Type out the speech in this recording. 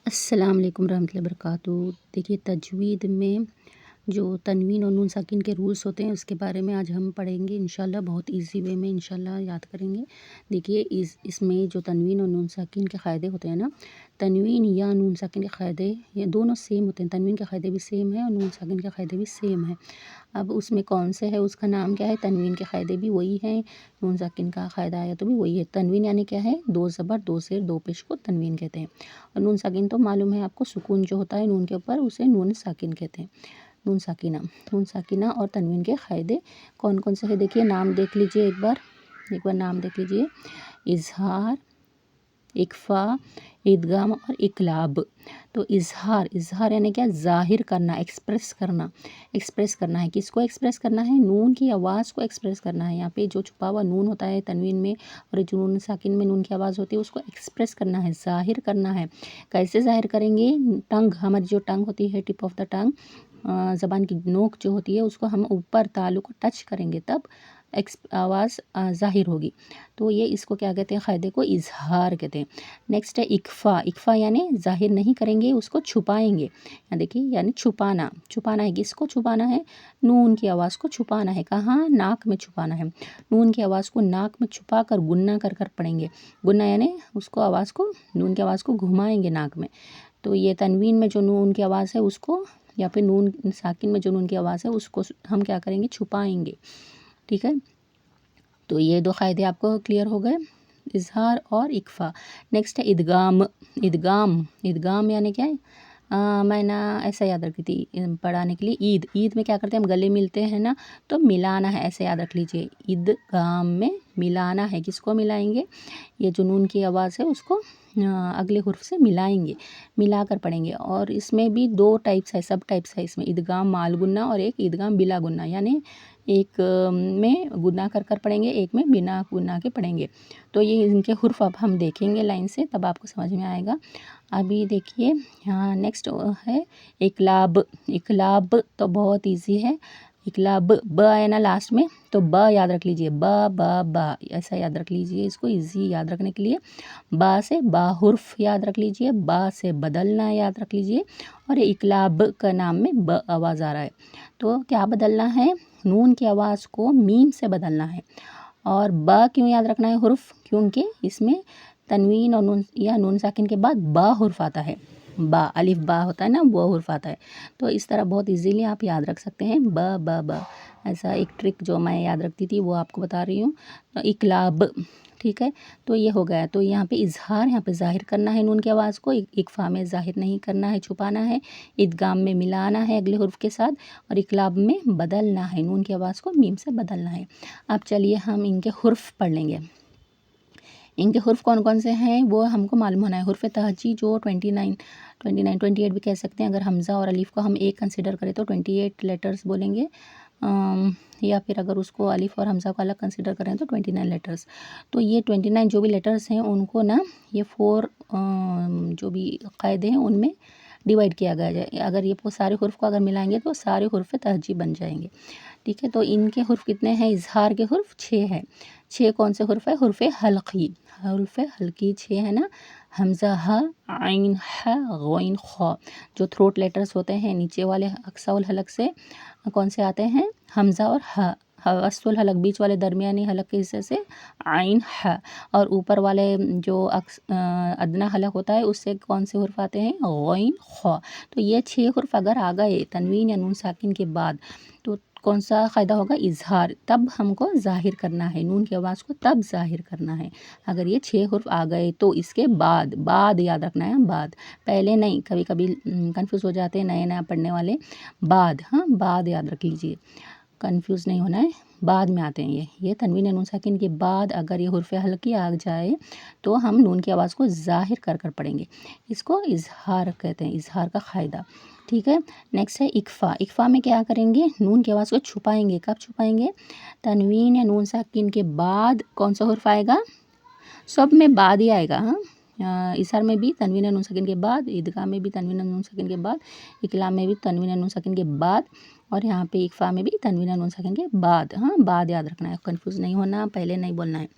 अस्सलाम वालेकुम रहमतुल्लाहि वबरकातुहू। देखिए, तजवीद में जो तनवीन और नून साकिन के रूल्स होते हैं उसके बारे में आज हम पढ़ेंगे इंशाल्लाह। बहुत इजी वे में इंशाल्लाह याद करेंगे। देखिए, इसमें जो तनवीन और नून साकिन के क़ायदे होते हैं ना, तनवीन या नून साकिन के क़ायदे ये दोनों सेम होते हैं। तनवीन के क़ायदे भी सेम है और नून साकिन के क़ायदे भी सेम है। अब उसमें कौन से है, उसका नाम क्या है? तनवीन के क़ायदे भी वही हैं, नून साकिन का क़ायदा आया तो भी वही है। तनवीन यानी क्या है? दो ज़बर दो ज़ेर दो पेश को तनवीन कहते हैं। और नून साकिन तो मालूम है आपको, सुकून जो होता है नून के ऊपर उसे नून साकिन कहते हैं। नून साकिना और तनवीन के क़ायदे कौन कौन से हैं? देखिए, नाम देख लीजिए एक बार नाम देख लीजिए। इज़हार, इक्फ़ा, इदगाम और इक़लाब। तो इज़हार यानी क्या? ज़ाहिर करना, एक्सप्रेस करना है। किसको एक्सप्रेस करना है? नून की आवाज़ को एक्सप्रेस करना है। यहाँ पे जो छुपा हुआ नून होता है तनवीन में और जो नून साकिन में नून की आवाज़ होती है उसको एक्सप्रेस करना है, ज़ाहिर करना है। कैसे ज़ाहिर करेंगे? टंग, हमारी जो टंग होती है, टिप ऑफ द टंग, ज़बान की नोक जो होती है उसको हम ऊपर तालु को टच करेंगे तब आवाज़ ज़ाहिर होगी। तो ये इसको क्या कहते हैं? क़ायदे को इज़हार कहते हैं। नेक्स्ट है इक्फ़ा यानी ज़ाहिर नहीं करेंगे, उसको छुपाएंगे। यहाँ देखिए, यानी छुपाना है। किसको छुपाना है? नून की आवाज़ को छुपाना है। कहाँ? नाक में छुपाना है। नून की आवाज़ को नाक में छुपा कर गुन्ना कर पढ़ेंगे। गुन्ना यानी उसको आवाज़ को, नून की आवाज़ को घुमाएंगे नाक में। तो ये तनवीन में जो नून की आवाज़ है उसको, या फिर नून साकिन में जो नून की आवाज़ है उसको हम क्या करेंगे? छुपाएंगे। ठीक है, तो ये दो क़ायदे आपको क्लियर हो गए, इज़हार और इक्फ़ा। नेक्स्ट है इदगाम यानी क्या है? मैं ना ऐसा याद रखी थी पढ़ाने के लिए। ईद में क्या करते हैं हम? गले मिलते हैं ना, तो मिलाना है, ऐसे याद रख लीजिए। इदगाम में मिलाना है। किसको मिलाएंगे? ये जो नून की आवाज़ है उसको अगले हुर्फ से मिलाएंगे, मिलाकर पढ़ेंगे। और इसमें भी दो टाइप्स है, सब टाइप्स है इसमें। इदगाम माल गुन्ना और एक इदगाम बिला गुन्ना, यानी एक में गुन्ना कर पढ़ेंगे, एक में बिना गुन्ना के पढ़ेंगे। तो ये इनके हुर्फ अब हम देखेंगे लाइन से, तब आपको समझ में आएगा। अभी देखिए, हाँ, नेक्स्ट है इक़लाब। तो बहुत इजी है। इक़लाब, ब है ना लास्ट में, तो ब याद रख लीजिए। ब ऐसा याद रख लीजिए, इसको इजी याद रखने के लिए। बा से बा हुर्फ याद रख लीजिए, बा से बदलना याद रख लीजिए। और इक़लाब का नाम में ब आवाज़ आ रहा है, तो क्या बदलना है? नून की आवाज़ को मीम से बदलना है। और ब क्यों याद रखना है हुर्फ? क्योंकि इसमें तनवीन और नून या नून साकिन के बाद बा हुर्फ आता है। बा, अलिफ बा होता है ना, वो हुर्फ आता है। तो इस तरह बहुत इजीली आप याद रख सकते हैं। ब ऐसा एक ट्रिक जो मैं याद रखती थी वो आपको बता रही हूँ। इक़लाब, ठीक है, तो ये हो गया। तो यहाँ पे इज़हार, यहाँ पे ज़ाहिर करना है नून की आवाज़ को। इक्फ़ा में ज़ाहिर नहीं करना है, छुपाना है। इदगाम में मिलाना है अगले हुर्फ के साथ। और इक़लाब में बदलना है, नून की आवाज़ को मीम से बदलना है। अब चलिए हम इनके हुर्फ पढ़ लेंगे। इनके हुर्फ कौन कौन से हैं वो हमको मालूम होना है। हुर्फ तहजी जो 28 भी कह सकते हैं। अगर हमज़ा और अलीफ़ को हम एक कंसिडर करें तो 28 लेटर्स बोलेंगे, या फिर अगर उसको अलीफ़ और हमज़ा को अलग कंसिडर करें तो 29 लेटर्स। तो ये 29 जो भी लेटर्स हैं उनको ना, ये 4 जो भी क़ायदे हैं उनमें डिवाइड किया गया जाए। अगर ये सारे हुर्फ को अगर मिलाएंगे तो सारे हुर्फ तहजी बन जाएंगे। ठीक है, तो इनके हुर्फ कितने हैं? इज़हार के हुर्फ 6 है। 6 कौन से हुर्फ है? हुर्फ हल्की 6 है ना। हमज़ा, ह, आइन, ह, गौइन, ख। जो थ्रोट लेटर्स होते हैं नीचे वाले अक्सा हलक से कौन से आते हैं? हमज़ा और ह। वस्तुल हलक बीच वाले दरमियानी हलक के हिस्से से आइन, ह। और ऊपर वाले जो अदना हलक होता है उससे कौन से हुर्फ आते हैं? गौइन, ख। तो ये 6 हुर्फ अगर आ गए तनवीन या नून साकिन के बाद तो कौन सा क़ायदा होगा? इज़हार। तब हमको ज़ाहिर करना है, नून की आवाज़ को तब ज़ाहिर करना है अगर ये 6 हुर्फ आ गए तो। इसके बाद याद रखना है, बाद, पहले नहीं। कभी कभी कंफ्यूज हो जाते हैं नया पढ़ने वाले। बाद, हाँ, बाद याद रख लीजिए, कंफ्यूज नहीं होना है। बाद में आते हैं ये तनवीन नून साकिन के बाद अगर ये हुर्फ हल्की आ जाए तो हम नून की आवाज़ को ज़ाहिर कर पढ़ेंगे। इसको इज़हार कहते हैं, इज़हार का क़ायदा। ठीक है, नेक्स्ट है इक्फ़ा में क्या करेंगे? नून की आवाज़ को छुपाएंगे। कब छुपाएंगे? तनवीन या नून साकिन के बाद कौन सा हुर्फ आएगा? सब में बाद ही आएगा। हाँ, इज़हार में भी तनवीन नून साकिन के बाद, इदगाम में भी तनवीन नून साकिन के बाद, इक़लाब में भी तनवीन नून साकिन के बाद, और यहाँ पे इक्फ़ा में भी तनवीन नून साकिन के बाद। हाँ, बाद याद रखना है, कंफ्यूज नहीं होना, पहले नहीं बोलना है।